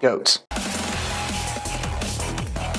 goats.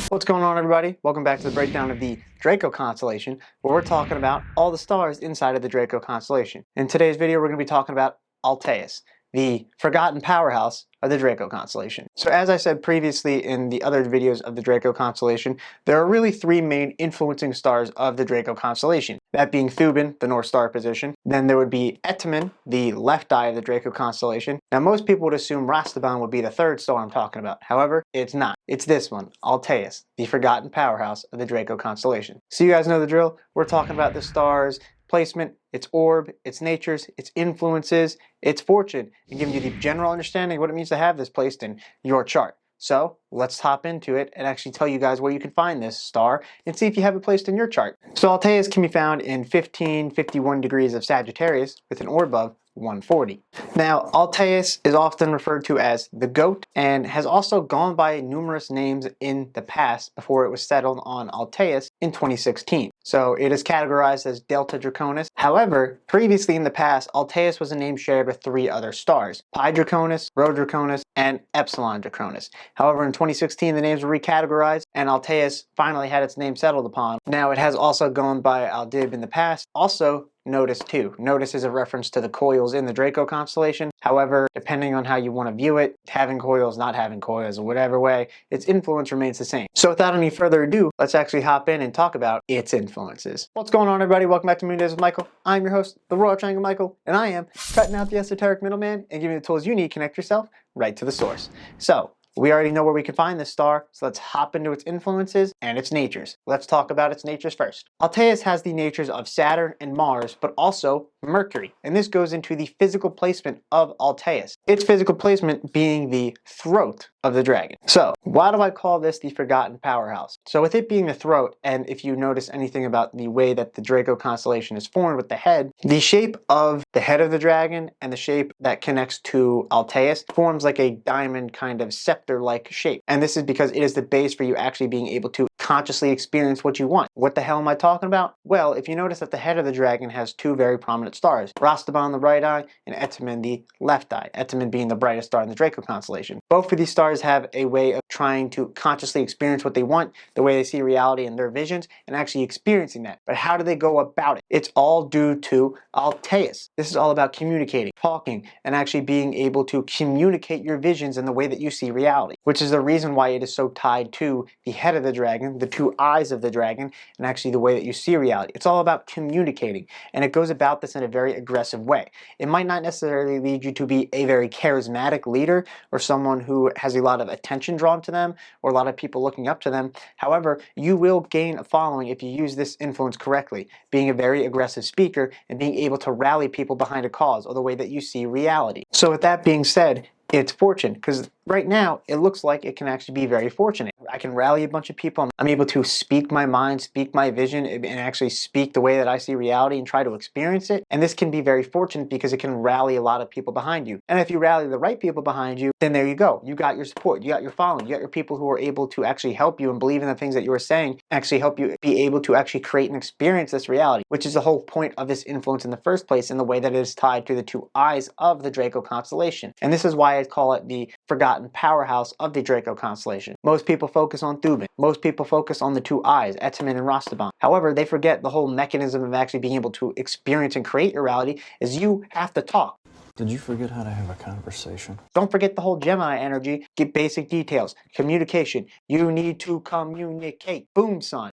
What's going on, everybody? Welcome back to the breakdown of the Draco constellation, where we're talking about all the stars inside of the Draco constellation. In today's video, we're going to be talking about Altius, the forgotten powerhouse of the Draco constellation. So as I said previously in the other videos of the Draco constellation, there are really three main influencing stars of the Draco constellation. That being Thuban, the North Star position. Then there would be Etemen, the left eye of the Draco constellation. Now most people would assume Rastaban would be the third star I'm talking about. However, it's not. It's this one, Altius, the forgotten powerhouse of the Draco constellation. So you guys know the drill. We're talking about the stars, placement, its orb, its natures, its influences, its fortune, and giving you the general understanding of what it means to have this placed in your chart. So let's hop into it and actually tell you guys where you can find this star and see if you have it placed in your chart. So Altius can be found in 51 degrees of Sagittarius with an orb of 140. Now, Altius is often referred to as the goat and has also gone by numerous names in the past before it was settled on Altius in 2016. So it is categorized as Delta Draconis. However, previously in the past, Altius was a name shared with three other stars, Pi Draconis, Rho Draconis, and Epsilon Draconis. However, in 2016, the names were recategorized and Altius finally had its name settled upon. Now, it has also gone by Aldib in the past. Also, Notice too. Notice is a reference to the coils in the Draco constellation. However, depending on how you want to view it, having coils, not having coils, or whatever way, its influence remains the same. So without any further ado, let's actually hop in and talk about its influences. What's going on, everybody? Welcome back to Moon Days with Michael. I'm your host, the Royal Triangle Michael, and I am cutting out the esoteric middleman and giving you the tools you need to connect yourself right to the source. So, we already know where we can find this star, so let's hop into its influences and its natures. Let's talk about its natures first. Altius has the natures of Saturn and Mars, but also Mercury, and this goes into the physical placement of Altius. Its physical placement being the throat of the dragon. So, why do I call this the forgotten powerhouse? So with it being the throat, and if you notice anything about the way that the Draco constellation is formed with the head, the shape of the head of the dragon and the shape that connects to Altius forms like a diamond kind of scepter-like shape. And this is because it is the base for you actually being able to consciously experience what you want. What the hell am I talking about? Well, if you notice that the head of the dragon has two very prominent stars, Rastaban the right eye and Etemen the left eye, Etemen being the brightest star in the Draco constellation. Both of these stars have a way of trying to consciously experience what they want, the way they see reality in their visions, and actually experiencing that. But how do they go about it? It's all due to Altius. This is all about communicating, talking, and actually being able to communicate your visions in the way that you see reality, which is the reason why it is so tied to the head of the dragon, the two eyes of the dragon, and actually the way that you see reality. It's all about communicating, and it goes about this in a very aggressive way. It might not necessarily lead you to be a very charismatic leader or someone who has a lot of attention drawn to them or a lot of people looking up to them. However, you will gain a following if you use this influence correctly, being a very aggressive speaker and being able to rally people behind a cause or the way that you see reality. So with that being said, it's fortune, because right now it looks like it can actually be very fortunate. I can rally a bunch of people. I'm able to speak my mind, speak my vision, and actually speak the way that I see reality and try to experience it. And this can be very fortunate because it can rally a lot of people behind you. And if you rally the right people behind you, then there you go. You got your support, you got your following, you got your people who are able to actually help you and believe in the things that you are saying, actually help you be able to actually create and experience this reality, which is the whole point of this influence in the first place, in the way that it is tied to the two eyes of the Draco constellation. And this is why I call it the forgotten powerhouse of the Draco constellation. Most people focus on Thuban. Most people focus on the two eyes, Etemen and Rastaban. However, they forget the whole mechanism of actually being able to experience and create your reality is you have to talk. Did you forget how to have a conversation? Don't forget the whole Gemini energy. Get basic details. Communication. You need to communicate. Boom, son.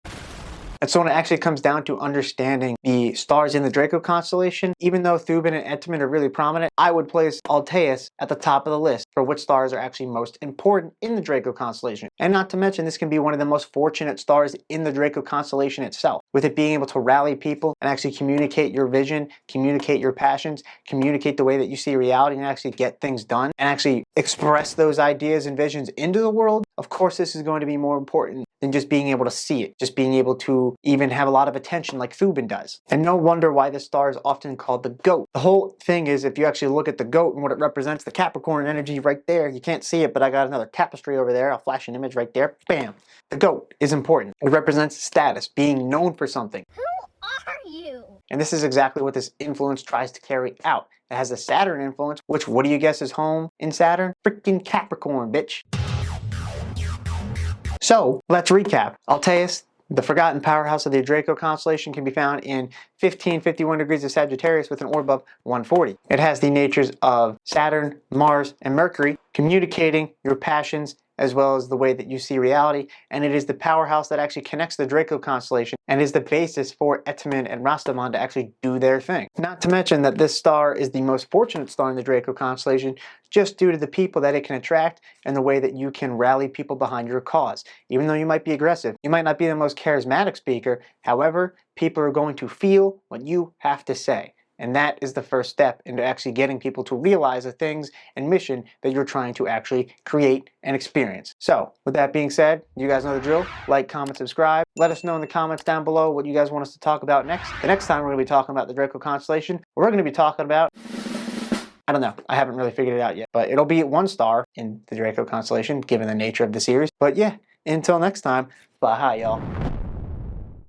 And so when it actually comes down to understanding the stars in the Draco constellation, even though Thuban and Etemen are really prominent, I would place Altius at the top of the list for which stars are actually most important in the Draco constellation. And not to mention, this can be one of the most fortunate stars in the Draco constellation itself, with it being able to rally people and actually communicate your vision, communicate your passions, communicate the way that you see reality, and actually get things done, and actually express those ideas and visions into the world. Of course, this is going to be more important than just being able to see it, just being able to even have a lot of attention like Thuban does. And no wonder why this star is often called the goat. The whole thing is, if you actually look at the goat and what it represents, the Capricorn energy right there, you can't see it, but I got another tapestry over there. I'll flash an image right there. Bam! The goat is important. It represents status, being known for something. Who are you? And this is exactly what this influence tries to carry out. It has a Saturn influence, which, what do you guess is home in Saturn? Freaking Capricorn, bitch. So let's recap. Altais, the forgotten powerhouse of the Draco constellation, can be found in 1551 degrees of Sagittarius with an orb of 140. It has the natures of Saturn, Mars, and Mercury, communicating your passions as well as the way that you see reality, and it is the powerhouse that actually connects the Draco constellation and is the basis for Etemin and Rastaman to actually do their thing. Not to mention that this star is the most fortunate star in the Draco constellation just due to the people that it can attract and the way that you can rally people behind your cause. Even though you might be aggressive, you might not be the most charismatic speaker, however, people are going to feel what you have to say. And that is the first step into actually getting people to realize the things and mission that you're trying to actually create and experience. So, with that being said, you guys know the drill. Like, comment, subscribe. Let us know in the comments down below what you guys want us to talk about next. The next time we're going to be talking about the Draco constellation, we're going to be talking about, I don't know, I haven't really figured it out yet, but it'll be 1 star in the Draco constellation given the nature of the series. But yeah, until next time, bye y'all.